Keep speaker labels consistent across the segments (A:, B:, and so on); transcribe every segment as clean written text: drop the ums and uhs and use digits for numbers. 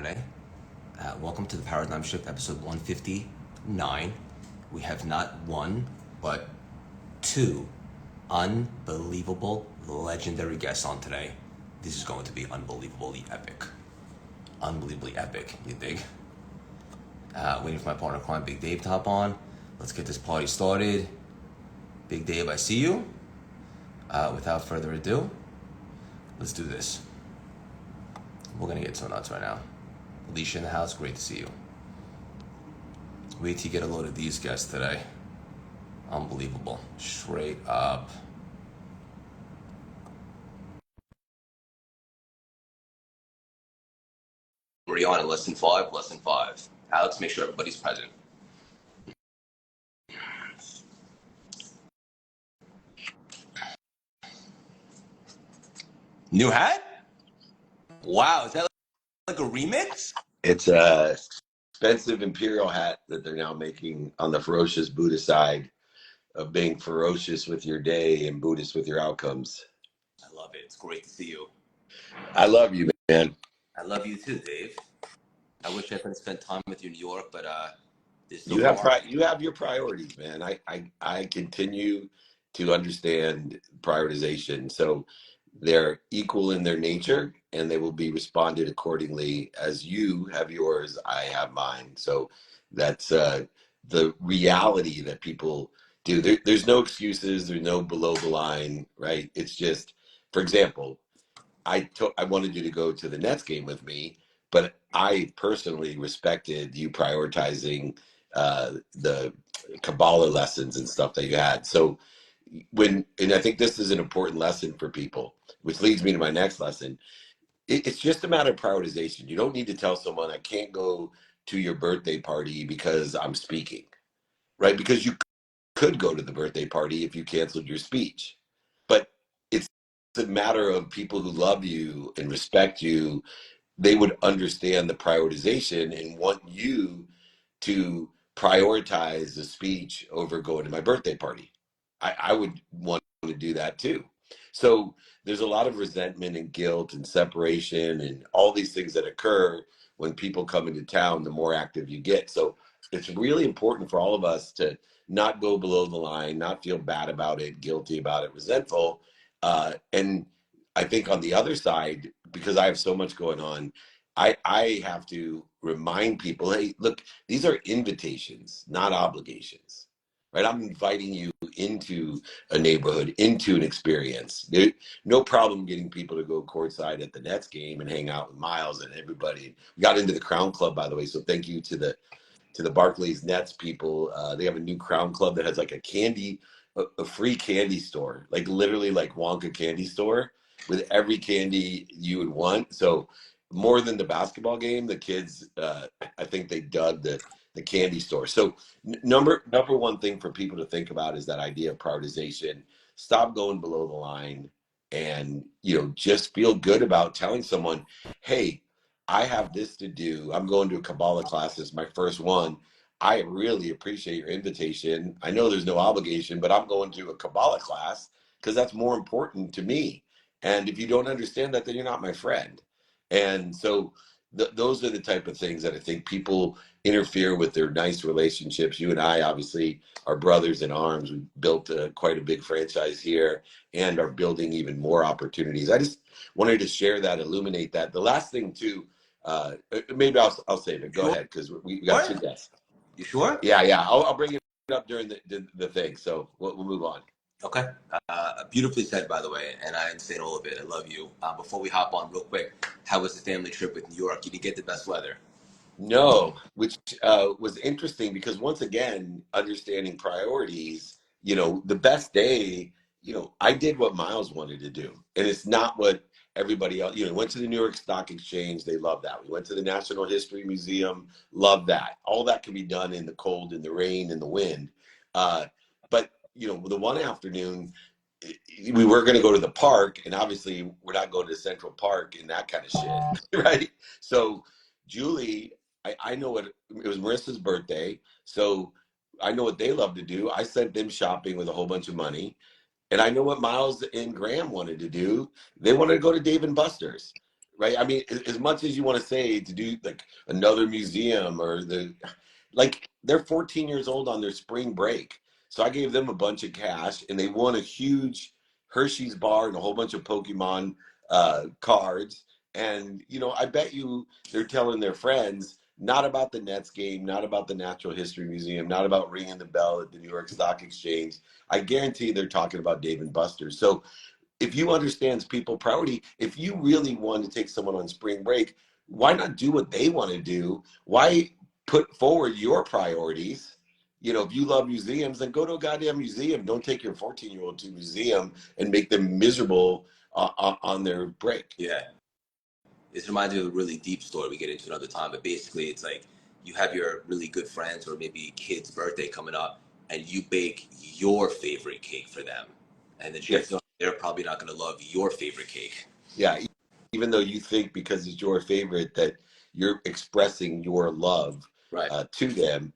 A: today. Welcome to the Paradigm Shift, episode 159. We have not one, but two unbelievable, legendary guests on today. This is going to be unbelievably epic. Unbelievably epic, you dig? Waiting for my partner, client, Big Dave, to hop on. Let's get this party started. Big Dave, I see you. Without further ado, let's do this. We're gonna get so nuts right now. Alicia in the house, great to see you. Wait till you get a load of these guests today. Unbelievable, straight up. We're on in less than five. Alex, make sure everybody's present. New hat? Wow, is that like a remix?
B: It's a expensive imperial hat that they're now making on the ferocious Buddha side of being ferocious with your day and Buddhist with your outcomes.
A: I love it. It's great to see you.
B: I love you, man.
A: I love you too, Dave. I wish I could spend time with you in New York, but
B: You have your priorities, man. I continue to understand prioritization. So they're equal in their nature and they will be responded accordingly. As you have yours, I have mine. So that's the reality that people do. There's no excuses. There's no below the line, right? It's just, for example, I wanted you to go to the Nets game with me, but I personally respected you prioritizing the Kabbalah lessons and stuff that you had. So and I think this is an important lesson for people, which leads me to my next lesson. It's just a matter of prioritization. You don't need to tell someone I can't go to your birthday party because I'm speaking, right? Because you could go to the birthday party if you canceled your speech. But it's a matter of people who love you and respect you. They would understand the prioritization and want you to prioritize the speech over going to my birthday party. I would want to do that too. So there's a lot of resentment and guilt and separation and all these things that occur when people come into town, the more active you get. So it's really important for all of us to not go below the line, not feel bad about it, guilty about it, resentful. And I think on the other side, because I have so much going on, I have to remind people, hey, look, these are invitations, not obligations, right? I'm inviting you into a neighborhood, into an experience. No problem getting people to go courtside at the Nets game and hang out with Miles and everybody. We got into the Crown Club, by the way, so thank you to the Barclays Nets people. They have a new Crown Club that has like a free candy store, like literally like Wonka candy store with every candy you would want. So more than the basketball game, the kids, I think they dug the candy store. So number one thing for people to think about is that idea of prioritization. Stop going below the line and, just feel good about telling someone, hey, I have this to do. I'm going to a Kabbalah class. It's my first one. I really appreciate your invitation. I know there's no obligation, but I'm going to a Kabbalah class because that's more important to me. And if you don't understand that, then you're not my friend. And so those are the type of things that I think people interfere with their nice relationships. You and I obviously are brothers in arms. We built quite a big franchise here and are building even more opportunities. I just wanted to share that, illuminate that. The last thing too, maybe I'll save it. Go ahead, because we got two guests.
A: You sure?
B: Yeah. I'll bring it up during the thing. So we'll move on.
A: Okay. Beautifully said, by the way, and I understand all of it. I love you. Before we hop on real quick, how was the family trip with New York? You didn't get the best weather.
B: No, which was interesting because once again, understanding priorities, the best day, I did what Miles wanted to do. And it's not what everybody else, went to the New York Stock Exchange. They love that. We went to the Natural History Museum. Love that. All that can be done in the cold, in the rain, in the wind. But the one afternoon, we were going to go to the park, and obviously we're not going to Central Park and that kind of shit, right? So Julie, I know it was Marissa's birthday, so I know what they love to do. I sent them shopping with a whole bunch of money, and I know what Miles and Graham wanted to do. They wanted to go to Dave and Buster's. right? I mean, as much as you want to say to do like another museum or like they're 14 years old on their spring break. So I gave them a bunch of cash and they won a huge Hershey's bar and a whole bunch of Pokemon cards. And, you know, I bet you they're telling their friends not about the Nets game, not about the Natural History Museum, not about ringing the bell at the New York Stock Exchange. I guarantee they're talking about Dave and Buster's. So if you understand people priority, if you really want to take someone on spring break, why not do what they want to do? Why put forward your priorities? You know, if you love museums, then go to a goddamn museum. Don't take your 14-year-old to a museum and make them miserable on their break.
A: Yeah. This reminds me of a really deep story we get into another time, but basically it's like you have your really good friends or maybe kid's birthday coming up and you bake your favorite cake for them. And the chances are they're probably not going to love your favorite cake.
B: Yeah, even though you think because it's your favorite that you're expressing your love to them,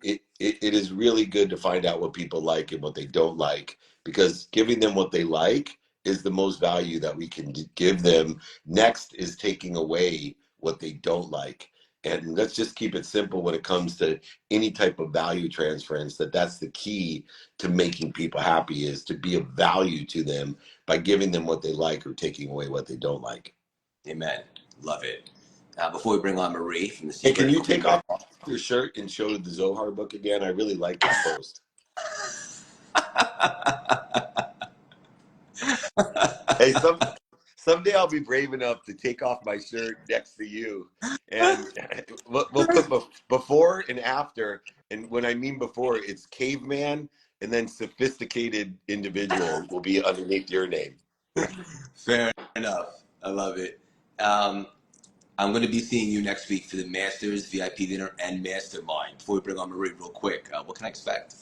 B: it is really good to find out what people like and what they don't like, because giving them what they like is the most value that we can give them. Next is taking away what they don't like. And let's just keep it simple when it comes to any type of value transference, that's the key to making people happy, is to be of value to them by giving them what they like or taking away what they don't like.
A: Amen. Love it. Before we bring on Marie from the
B: Hey, can you take off your shirt and show the Zohar book again? I really like that post. Hey, someday I'll be brave enough to take off my shirt next to you, and we'll put before and after. And when I mean before, it's caveman, and then sophisticated individual will be underneath your name.
A: Fair enough. I love it. I'm going to be seeing you next week for the Masters VIP dinner and Mastermind. Before we bring on Marie real quick, what can I expect?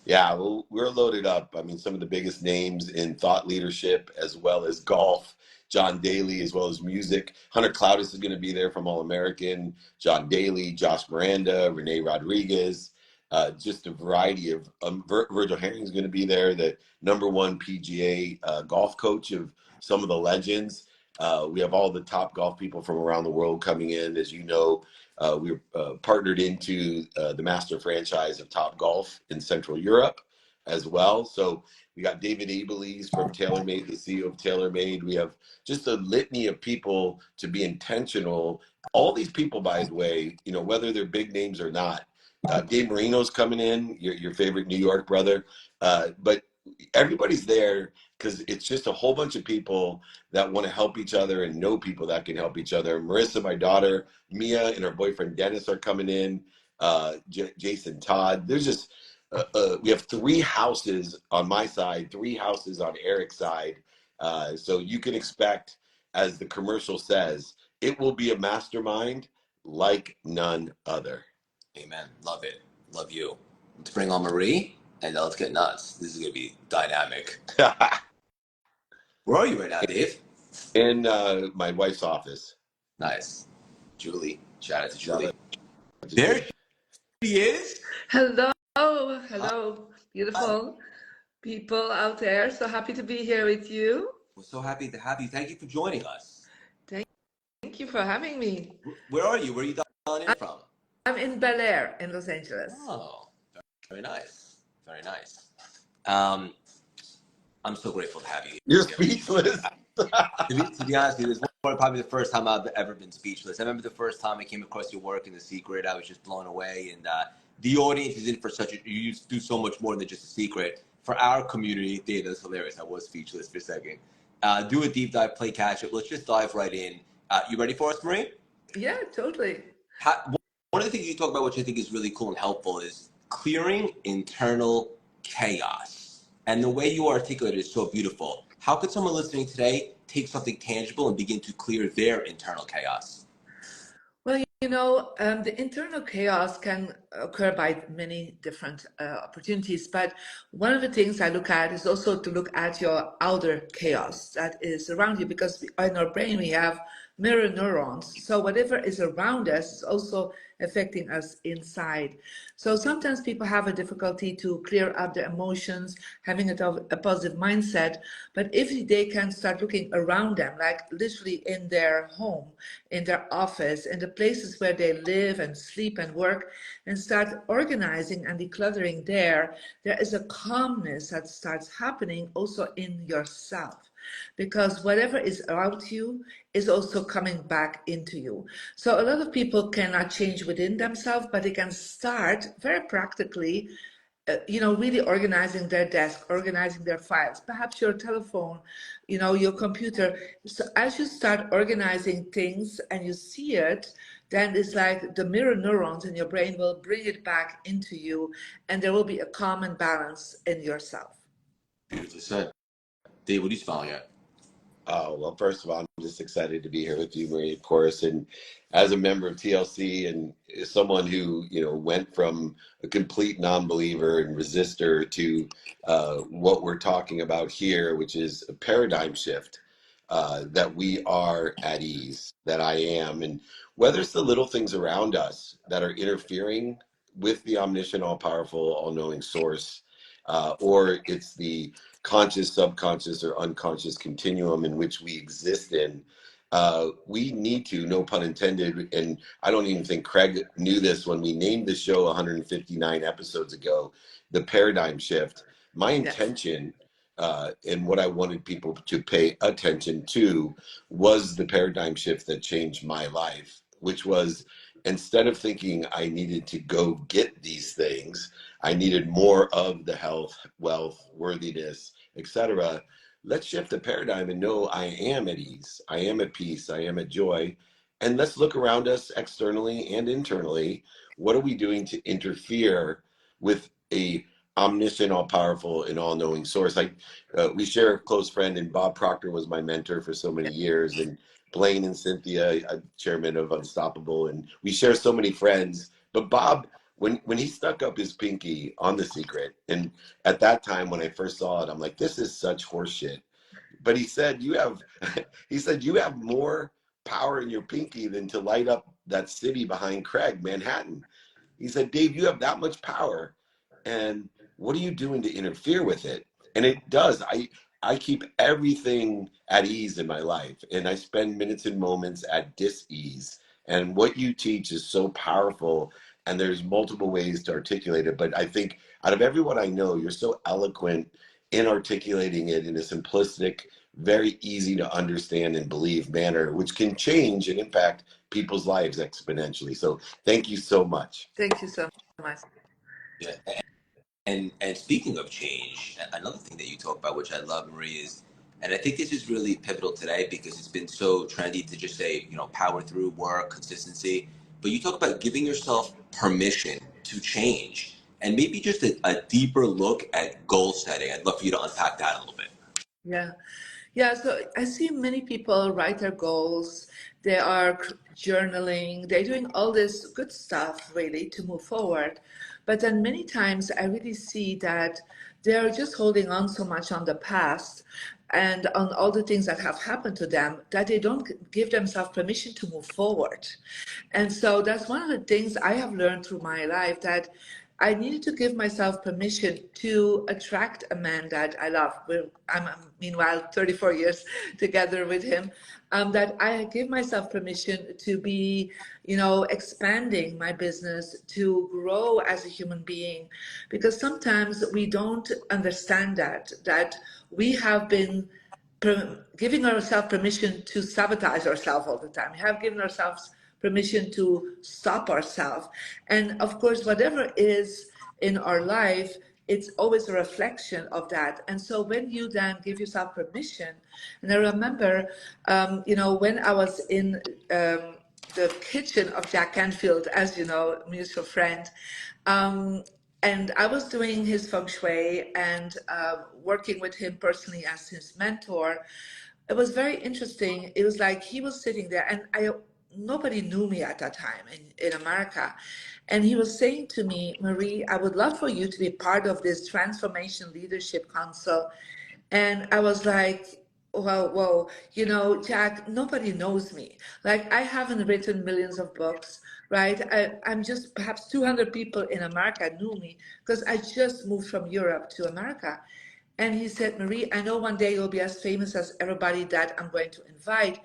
B: Yeah, well, we're loaded up. I mean, some of the biggest names in thought leadership, as well as golf, John Daly, as well as music. Hunter Cloudis is going to be there from All American, John Daly, Josh Miranda, Renee Rodriguez, just a variety of, Virgil Herring is going to be there, the #1 PGA golf coach of some of the legends. We have all the top golf people from around the world coming in. As you know, we're partnered into the master franchise of Top Golf in Central Europe as well. So we got David Abelies from TaylorMade, the CEO of TaylorMade. We have just a litany of people to be intentional. All these people, by the way, you know, whether they're big names or not. Dave Marino's coming in, your favorite New York brother. But everybody's there because it's just a whole bunch of people that want to help each other and know people that can help each other. Marissa, my daughter, Mia, and her boyfriend Dennis are coming in. Jason Todd. There's just we have 3 houses on my side, 3 houses on Eric's side. So you can expect, as the commercial says, it will be a mastermind like none other.
A: Amen. Love it. Love you. Let's bring on Marie and let's get nuts. This is going to be dynamic. Where are you right now, Dave?
B: In my wife's office.
A: Nice. Julie. Shout out to Julie. There she is.
C: Hello. Hello. Beautiful people out there. So happy to be here with you.
A: We're so happy to have you. Thank you for joining us.
C: Thank you for having me.
A: Where are you? Where are you dialing in from?
C: I'm in Bel Air in Los Angeles.
A: Oh, very nice. Very nice. I'm so grateful to have you.
B: You're speechless.
A: To be honest with you, this was probably the first time I've ever been speechless. I remember the first time I came across your work in The Secret, I was just blown away. And the audience is in for you do so much more than just a secret. For our community, Dave, that's hilarious. I was speechless for a second. Do a deep dive, play catch up. Let's just dive right in. You ready for us, Marie?
C: Yeah, totally.
A: One of the things you talk about, which I think is really cool and helpful, is clearing internal chaos. And the way you articulate it is so beautiful. How could someone listening today take something tangible and begin to clear their internal chaos?
C: Well, you know, the internal chaos can occur by many different opportunities, but one of the things I look at is also to look at your outer chaos that is around you, because in our brain we have mirror neurons. So whatever is around us is also affecting us inside. So sometimes people have a difficulty to clear up their emotions, having a positive mindset. But if they can start looking around them, like literally in their home, in their office, in the places where they live and sleep and work, and start organizing and decluttering there is a calmness that starts happening also in yourself, because whatever is out you is also coming back into you. So a lot of people cannot change within themselves, but they can start very practically, really organizing their desk, organizing their files, perhaps your telephone, your computer. So as you start organizing things and you see it, then it's like the mirror neurons in your brain will bring it back into you, and there will be a calm and balance in yourself.
A: Beautifully said. Dave, what are you smiling at?
B: Well, first of all, I'm just excited to be here with you, Marie, of course. And as a member of TLC and someone who, went from a complete non-believer and resistor to what we're talking about here, which is a paradigm shift, that we are at ease, that I am. And whether it's the little things around us that are interfering with the omniscient, all-powerful, all-knowing source, or it's the conscious, subconscious, or unconscious continuum in which we exist in, we need to, no pun intended, and I don't even think Craig knew this when we named the show 159 episodes ago, the paradigm shift. My intention and what I wanted people to pay attention to was the paradigm shift that changed my life, which was, instead of thinking I needed to go get these things, I needed more of the health, wealth, worthiness, etc. Let's shift the paradigm and know I am at ease, I am at peace, I am at joy. And let's look around us externally and internally. What are we doing to interfere with a omniscient, all-powerful, and all-knowing source? We share a close friend, and Bob Proctor was my mentor for so many years, and Blaine and Cynthia, chairman of Unstoppable, and we share so many friends. But Bob, when he stuck up his pinky on The Secret, and at that time when I first saw it, I'm like, this is such horseshit. But he said, you have more power in your pinky than to light up that city behind Craig, Manhattan. He said, Dave, you have that much power, and what are you doing to interfere with it? And it does. I keep everything at ease in my life, and I spend minutes and moments at dis-ease. And what you teach is so powerful, and there's multiple ways to articulate it. But I think out of everyone I know, you're so eloquent in articulating it in a simplistic, very easy to understand and believe manner, which can change and impact people's lives exponentially. So thank you so much.
C: Thank you so much.
A: Yeah. And speaking of change, another thing that you talk about, which I love, Marie, is, and I think this is really pivotal today because it's been so trendy to just say, power through, work, consistency. But you talk about giving yourself permission to change, and maybe just a deeper look at goal setting. I'd love for you to unpack that a little bit.
C: Yeah, so I see many people write their goals, they are journaling, they're doing all this good stuff really to move forward. But then many times I really see that they're just holding on so much on the past and on all the things that have happened to them that they don't give themselves permission to move forward. And so that's one of the things I have learned through my life, that I needed to give myself permission to attract a man that I love. I'm meanwhile 34 years together with him. That I give myself permission to be, expanding my business, to grow as a human being, because sometimes we don't understand that we have been giving ourselves permission to sabotage ourselves all the time. We have given ourselves permission to stop ourselves. And of course, whatever is in our life, it's always a reflection of that. And so when you then give yourself permission, and I remember, when I was in the kitchen of Jack Canfield, as you know, mutual friend, and I was doing his feng shui and working with him personally as his mentor. It was very interesting. It was like he was sitting there, and nobody knew me at that time in America. And he was saying to me, Marie, I would love for you to be part of this Transformation Leadership Council. And I was like, well, Jack, nobody knows me. Like, I haven't written millions of books, right? I'm just perhaps 200 people in America knew me because I just moved from Europe to America. And he said, Marie, I know one day you'll be as famous as everybody that I'm going to invite.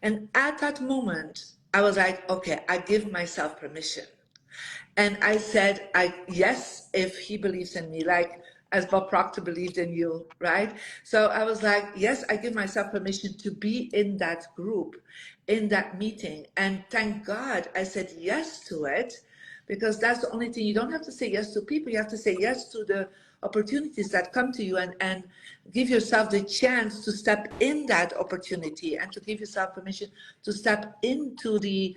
C: And at that moment, I was like, okay, I give myself permission. And I said, yes, if he believes in me, like as Bob Proctor believed in you, right? So I was like, yes, I give myself permission to be in that group, in that meeting. And thank God I said yes to it, because that's the only thing. You don't have to say yes to people. You have to say yes to the opportunities that come to you, and give yourself the chance to step in that opportunity, and to give yourself permission to step into the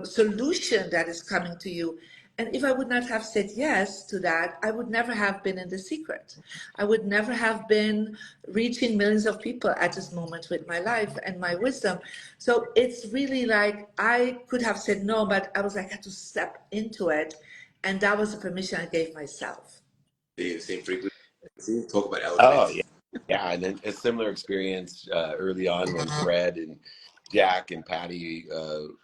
C: solution that is coming to you. And if I would not have said yes to that, I would never have been in The Secret. I would never have been reaching millions of people at this moment with my life and my wisdom. So it's really like I could have said no, but I was like, I had to step into it. And that was the permission I gave myself.
A: The same frequency. Talk about
B: Oh
A: elephants.
B: yeah, yeah, and then a similar experience early on when Fred and Jack and Patty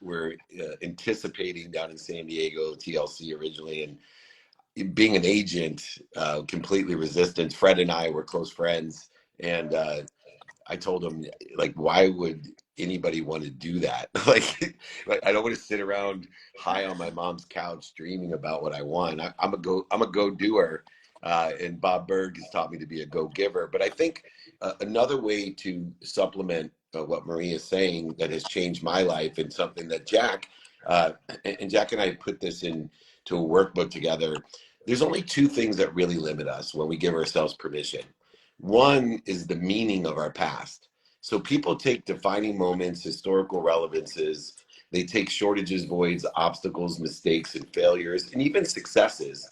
B: were anticipating down in San Diego, TLC originally, and being an agent, completely resistant. Fred and I were close friends, and I told him, like, why would anybody want to do that? like I don't want to sit around high on my mom's couch dreaming about what I want. I'm a go doer. And Bob Berg has taught me to be a go giver. But I think another way to supplement what Marie is saying that has changed my life, and something that Jack and Jack and I put this into a workbook together. There's only two things that really limit us when we give ourselves permission. One is the meaning of our past. So people take defining moments, historical relevances, they take shortages, voids, obstacles, mistakes, and failures, and even successes,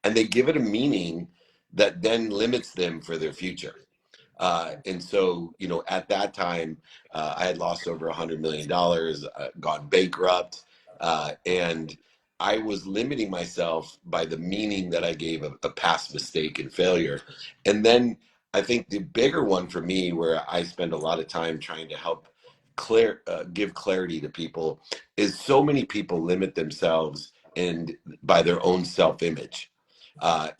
B: and they give it a meaning that then limits them for their future. And so, at that time, I had lost over $100 million, gone bankrupt, and I was limiting myself by the meaning that I gave a past mistake and failure. And then I think the bigger one for me, where I spend a lot of time trying to help give clarity to people, is so many people limit themselves and by their own self-image.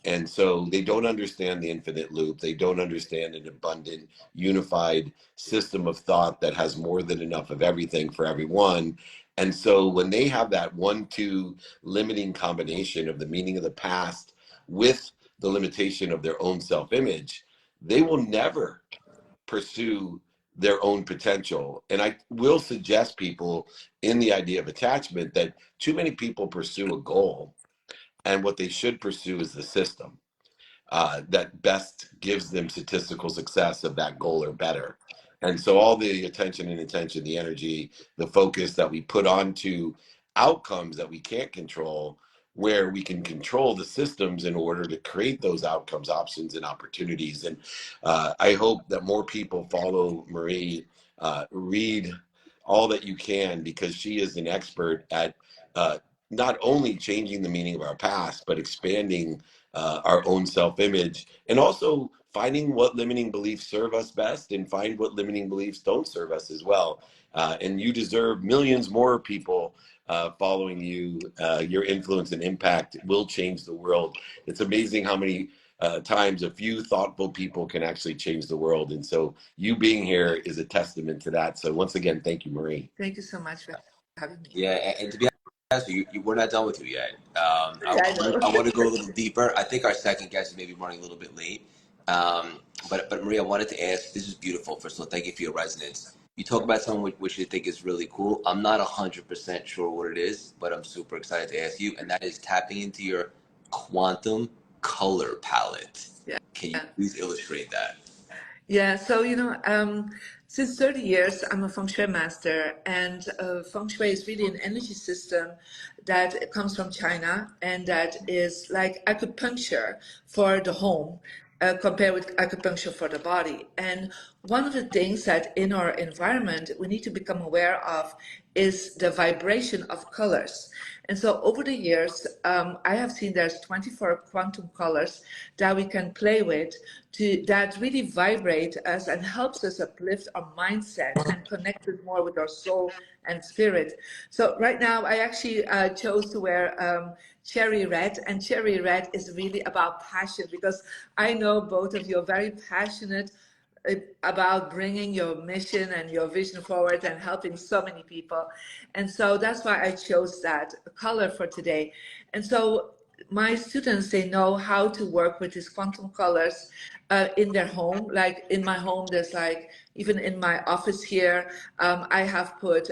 B: And so they don't understand the infinite loop. They don't understand an abundant, unified system of thought that has more than enough of everything for everyone. And so when they have that 1-2 limiting combination of the meaning of the past with the limitation of their own self-image, they will never pursue their own potential. And I will suggest people in the idea of attachment that too many people pursue a goal, and what they should pursue is the system that best gives them statistical success of that goal or better. And so all the attention and intention, the energy, the focus that we put onto outcomes that we can't control, where we can control the systems in order to create those outcomes, options, and opportunities. And I hope that more people follow Marie, read all that you can, because she is an expert at not only changing the meaning of our past, but expanding our own self-image, and also finding what limiting beliefs serve us best, and find what limiting beliefs don't serve us as well. And you deserve millions more people following you. Your influence and impact will change the world. It's amazing how many times a few thoughtful people can actually change the world. And so you being here is a testament to that. So once again, thank you, Marie.
C: Thank you so much for having me.
A: Yeah, and to be honest with you, we're not done with you yet.
C: I know.
A: I want to go a little deeper. I think our second guest is maybe running a little bit late. But Maria, I wanted to ask, this is beautiful. First of all, thank you for your resonance. You talk about something which you think is really cool. I'm not 100% sure what it is, but I'm super excited to ask you, and that is tapping into your quantum color palette.
C: Yeah.
A: Can you please illustrate that?
C: Yeah, so since 30 years, I'm a feng shui master, and feng shui is really an energy system that comes from China, and that is like acupuncture for the home, compared with acupuncture for the body. And one of the things that in our environment we need to become aware of is the vibration of colors. And so over the years, I have seen there's 24 quantum colors that we can play with that really vibrate us and helps us uplift our mindset and connect it more with our soul and spirit. So right now, I actually chose to wear cherry red, and cherry red is really about passion, because I know both of you are very passionate about bringing your mission and your vision forward and helping so many people. And so that's why I chose that color for today. And so my students, they know how to work with these quantum colors in their home. Like in my home, there's like, even in my office here, I have put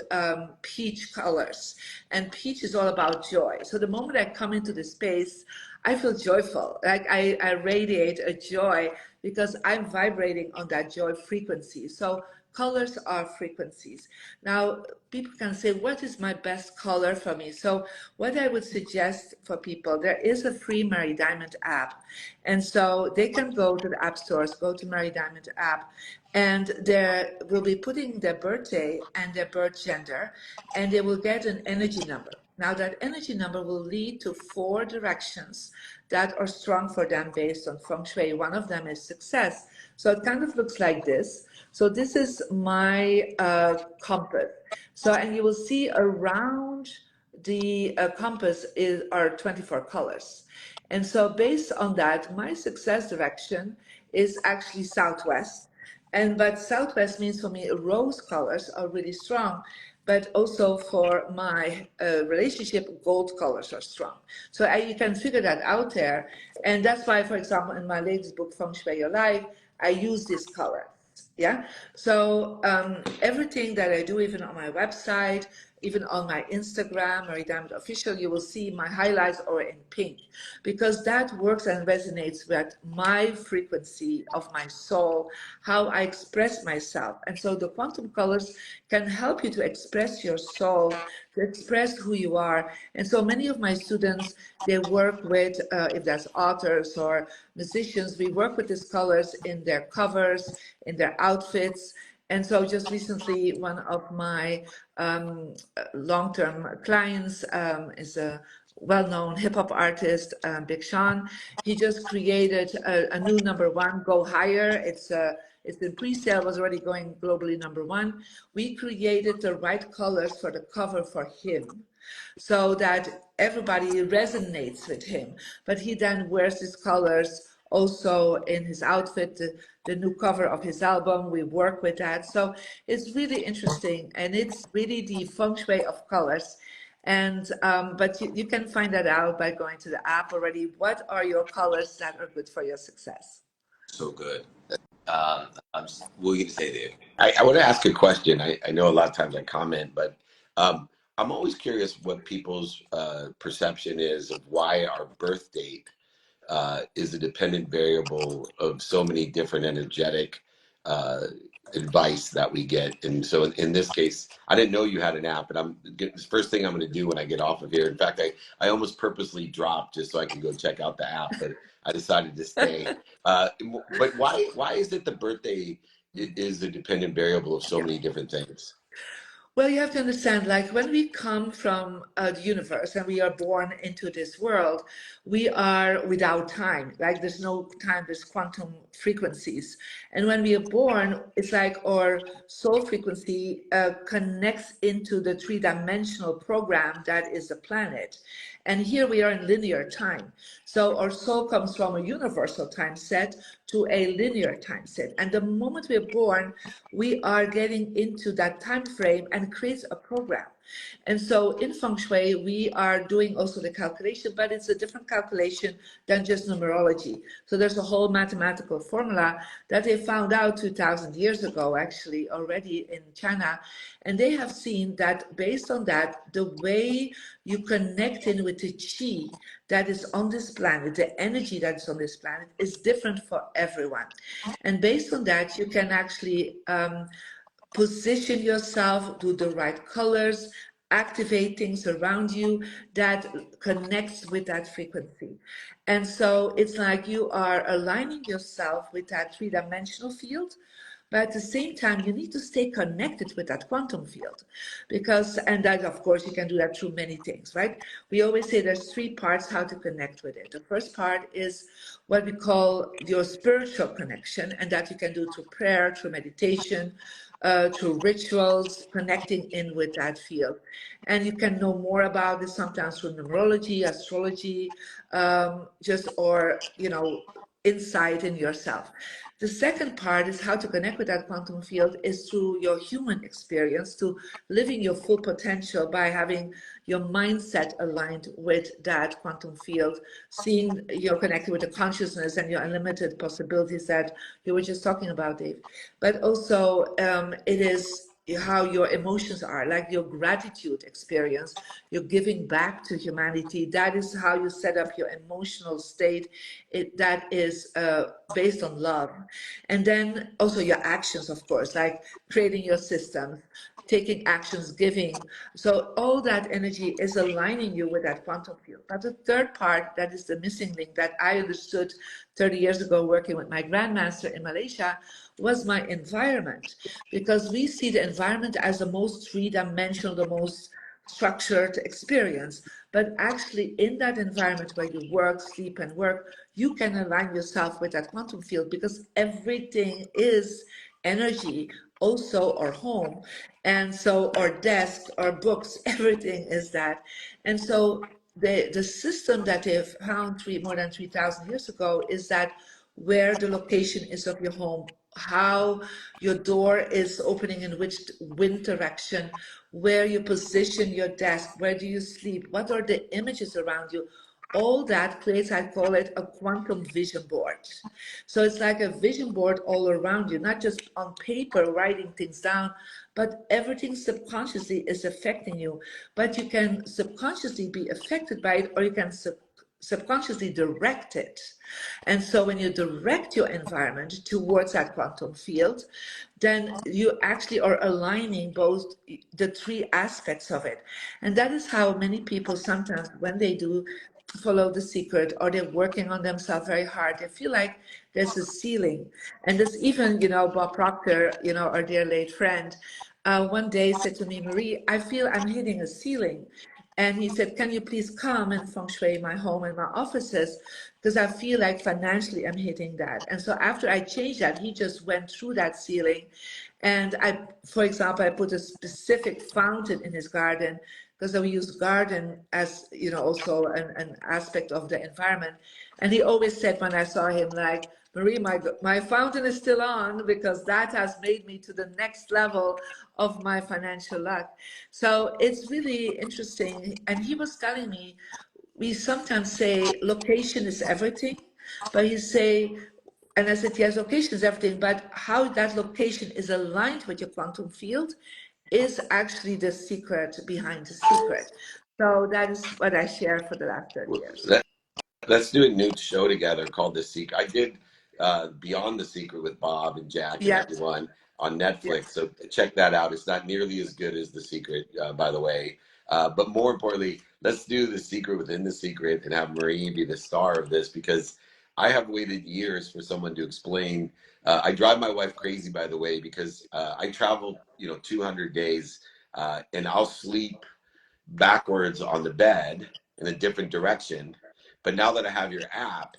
C: peach colors, and peach is all about joy. So the moment I come into the space, I feel joyful. Like I radiate a joy because I'm vibrating on that joy frequency. So colors are frequencies. Now, people can say, what is my best color for me? So what I would suggest for people, there is a free Mary Diamond app. And so they can go to the app stores, go to Mary Diamond app, and they will be putting their birthday and their birth gender, and they will get an energy number. Now that energy number will lead to 4 directions that are strong for them based on feng shui. One of them is success. So it kind of looks like this. So this is my compass. So, and you will see around the compass are 24 colors. And so based on that, my success direction is actually southwest. But southwest means for me rose colors are really strong, but also for my relationship, gold colors are strong. So you can figure that out there. And that's why, for example, in my latest book, Feng Shui Your Life, I use this color. Yeah. So everything that I do, even on my website, even on my Instagram, Mary Diamond Official, you will see my highlights are in pink, because that works and resonates with my frequency of my soul, how I express myself. And so the quantum colors can help you to express your soul, to express who you are. And so many of my students, they work with, if that's authors or musicians, we work with these colors in their covers, in their outfits. And so just recently, one of my long-term clients is a well-known hip-hop artist, Big Sean. He just created a new #1, Go Higher. It's in pre-sale, was already going globally #1. We created the right colors for the cover for him, so that everybody resonates with him. But he then wears these colors also in his outfit, the new cover of his album. We work with that. So it's really interesting, and it's really the feng shui of colors. And but you can find that out by going to the app already. What are your colors that are good for your success?
A: So good. What are you going to say, Dave?
B: I want to ask a question. I know a lot of times I comment, but I'm always curious what people's perception is of why our birth date is a dependent variable of so many different energetic advice that we get. And so in this case, I didn't know you had an app, and the first thing I'm going to do when I get off of here. In fact, I almost purposely dropped just so I can go check out the app, but I decided to stay. But why is it the birthday is the dependent variable of so many different things?
C: Well, you have to understand, like when we come from the universe and we are born into this world, we are without time. Like there's no time, there's quantum frequencies. And when we are born, it's like our soul frequency connects into the 3-dimensional program that is the planet. And here we are in linear time. So our soul comes from a universal time set to a linear time set. And the moment we're born, we are getting into that time frame and creates a program. And so in feng shui, we are doing also the calculation, but it's a different calculation than just numerology. So there's a whole mathematical formula that they found out 2,000 years ago, actually, already in China. And they have seen that based on that, the way you connect in with the chi that is on this planet, the energy that is on this planet, is different for everyone. And based on that, you can actually position yourself, do the right colors, activate things around you that connects with that frequency. And so it's like you are aligning yourself with that 3-dimensional field, But at the same time, you need to stay connected with that quantum field because, and that, of course, you can do that through many things, right? We always say there's three parts how to connect with it. The first part is what we call your spiritual connection, and that you can do through prayer, through meditation, through rituals, connecting in with that field. And you can know more about this sometimes through numerology, astrology, or, insight in yourself. The second part is how to connect with that quantum field is through your human experience, to living your full potential by having your mindset aligned with that quantum field, seeing you're connected with the consciousness and your unlimited possibilities that you were just talking about, Dave. But also, it is how your emotions are, like your gratitude experience, you're giving back to humanity. That is how you set up your emotional state. That is based on love. And then also your actions, of course, like creating your systems, taking actions, giving. So all that energy is aligning you with that quantum field. But the third part, that is the missing link that I understood 30 years ago working with my grandmaster in Malaysia, was my environment. Because we see the environment as the most three-dimensional, the most structured experience. But actually in that environment where you work, sleep, and work, you can align yourself with that quantum field because everything is energy, also our home. And so our desk, our books, everything is that. And so the system that they've found more than 3,000 years ago is that where the location is of your home, how your door is opening in which wind direction, where you position your desk, where do you sleep, what are the images around you. All that creates, I call it a quantum vision board. So it's like a vision board all around you, not just on paper writing things down, but everything subconsciously is affecting you. But you can subconsciously be affected by it, or you can subconsciously direct it. And so when you direct your environment towards that quantum field, then you actually are aligning both the three aspects of it. And that is how many people sometimes, when they do follow the secret or they're working on themselves very hard, they feel like there's a ceiling. And there's even, Bob Proctor, our dear late friend, one day said to me, Marie, I feel I'm hitting a ceiling. And he said, can you please come and feng shui my home and my offices? Because I feel like financially I'm hitting that. And so after I changed that, he just went through that ceiling. And for example, I put a specific fountain in his garden because we use garden as, also an aspect of the environment. And he always said when I saw him, like, Marie, my fountain is still on because that has made me to the next level of my financial luck. So it's really interesting. And he was telling me, we sometimes say location is everything, but he say, and I said, yes, location is everything, but how that location is aligned with your quantum field is actually the secret behind the secret. So that is what I share for the last 30 years.
B: Let's do a new show together called The Secret. I did Beyond the Secret with Bob and Jack and everyone on Netflix.
C: Yes.
B: So check that out. It's not nearly as good as The Secret, by the way. But more importantly, let's do The Secret within the secret and have Marie be the star of this, because I have waited years for someone to explain. I drive my wife crazy, by the way, because I travel, 200 days and I'll sleep backwards on the bed in a different direction. But now that I have your app,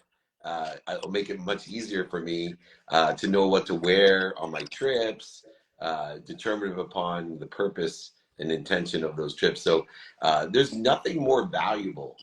B: it'll make it much easier for me to know what to wear on my trips, determinative upon the purpose and intention of those trips. So there's nothing more valuable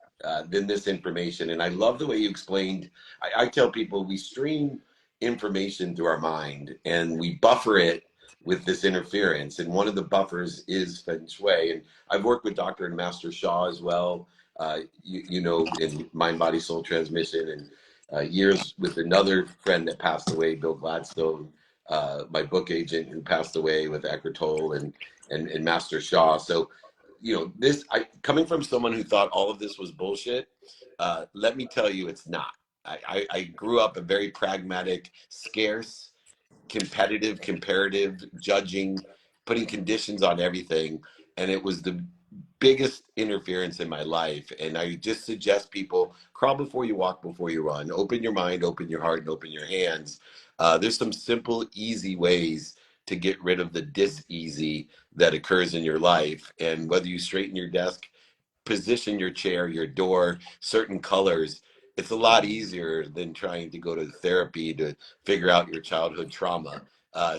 B: than this information. And I love the way you explained. I tell people we stream information through our mind and we buffer it with this interference. And one of the buffers is Feng Shui. And I've worked with Dr. and Master Shaw as well, in Mind, Body, Soul Transmission, and years with another friend that passed away, Bill Gladstone, my book agent who passed away with Eckhart Tolle and Master Shaw. So, coming from someone who thought all of this was bullshit, let me tell you, it's not. I grew up a very pragmatic, scarce, competitive, comparative, judging, putting conditions on everything. And it was the biggest interference in my life. And I just suggest people crawl before you walk, before you run. Open your mind, open your heart, and open your hands. There's some simple, easy ways to get rid of the dis-easy that occurs in your life. And whether you straighten your desk, position your chair, your door, certain colors, it's a lot easier than trying to go to therapy to figure out your childhood trauma.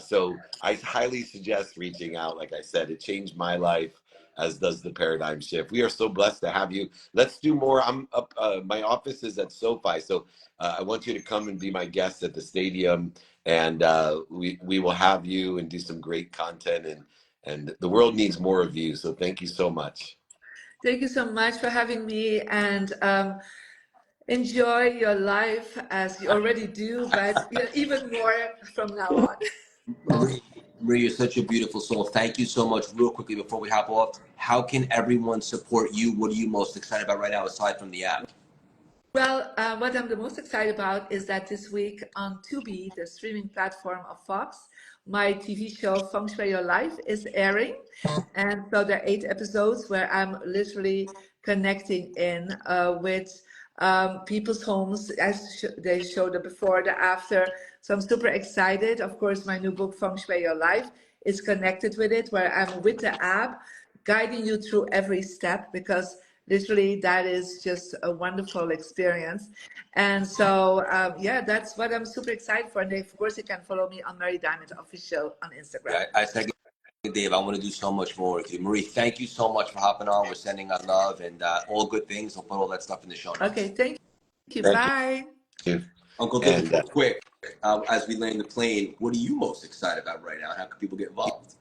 B: So I highly suggest reaching out. Like I said, it changed my life, as does the paradigm shift. We are so blessed to have you. Let's do more. I'm up. My office is at SoFi, so I want you to come and be my guest at the stadium, and we will have you and do some great content. And the world needs more of you. So thank you so much.
C: Thank you so much for having me, and enjoy your life as you already do, but even more from now on.
A: Marie, you're such a beautiful soul. Thank you so much. Real quickly before we hop off, how can everyone support you? What are you most excited about right now aside from the app?
C: Well, what I'm the most excited about is that this week on Tubi, the streaming platform of Fox, my TV show Feng Shui Your Life is airing. And so there are 8 episodes where I'm literally connecting in with people's homes as they show the before, the after. So I'm super excited. Of course, my new book, Feng Shui Your Life, is connected with it, where I'm with the app, guiding you through every step, because literally that is just a wonderful experience. And so, yeah, that's what I'm super excited for. And of course, you can follow me on Mary Diamond Official on Instagram.
A: Yeah, I second Dave. I want to do so much more with you. Marie, thank you so much for hopping on. We're sending out love and all good things. We'll put all that stuff in the show notes.
C: Okay, thank you.
B: Thank
C: Bye.
B: you.
A: Uncle David, real quick, as we land the plane, what are you most excited about right now? How can people get involved?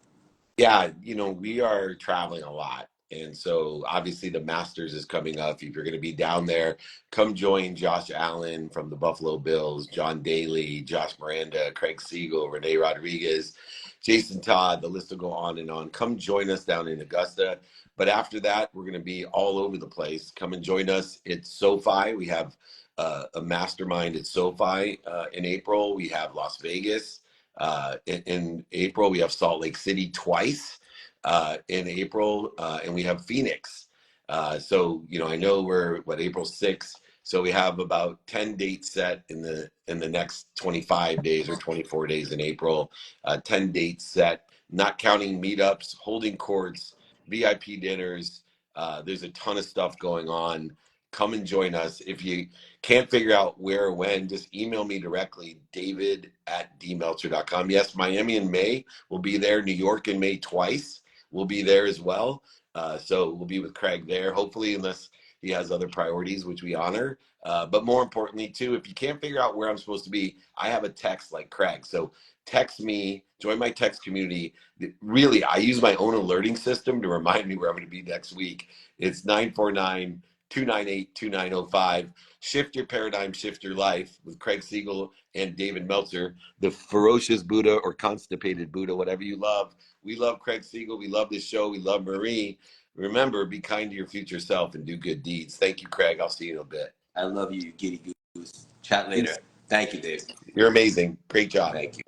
B: Yeah, we are traveling a lot. And so obviously the Masters is coming up. If you're going to be down there, come join Josh Allen from the Buffalo Bills, John Daly, Josh Miranda, Craig Siegel, Renee Rodriguez, Jason Todd, the list will go on and on. Come join us down in Augusta. But after that, we're going to be all over the place. Come and join us at SoFi. We have a mastermind at SoFi in April. We have Las Vegas. In April, we have Salt Lake City twice in April, and we have Phoenix. So I know we're April 6th. So we have about 10 dates set in the next 25 days or 24 days in April. 10 dates set, not counting meetups, holding courts, VIP dinners. There's a ton of stuff going on. Come and join us. If you can't figure out where or when, just email me directly, david@dmeltzer.com. Yes, Miami in May. We'll be there. New York in May twice. We'll be there as well. So we'll be with Craig there, hopefully, unless he has other priorities, which we honor. But more importantly, too, if you can't figure out where I'm supposed to be, I have a text like Craig. So text me, join my text community. Really, I use my own alerting system to remind me where I'm going to be next week. It's 949-298-2905. Shift your paradigm, shift your life with Craig Siegel and David Meltzer, the ferocious Buddha or constipated Buddha, whatever you love. We love Craig Siegel. We love this show. We love Marie. Remember, be kind to your future self and do good deeds. Thank you, Craig. I'll see you in a bit.
A: I love you, giddy goose. Chat later. Thank you, Dave.
B: You're amazing. Great job.
A: Thank you.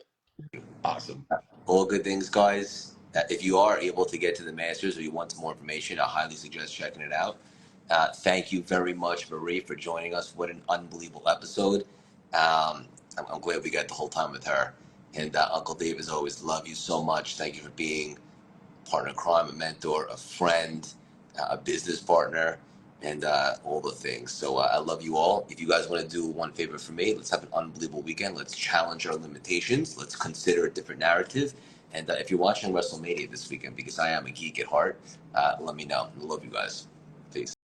B: Awesome.
A: All good things, guys. If you are able to get to the Masters or you want some more information, I highly suggest checking it out. Thank you very much, Marie, for joining us. What an unbelievable episode. I'm glad we got the whole time with her. And Uncle Dave, as always, love you so much. Thank you for being a partner in crime, a mentor, a friend, a business partner, and all the things. So I love you all. If you guys want to do one favor for me, let's have an unbelievable weekend. Let's challenge our limitations. Let's consider a different narrative. And if you're watching WrestleMania this weekend, because I am a geek at heart, let me know. I love you guys. Peace.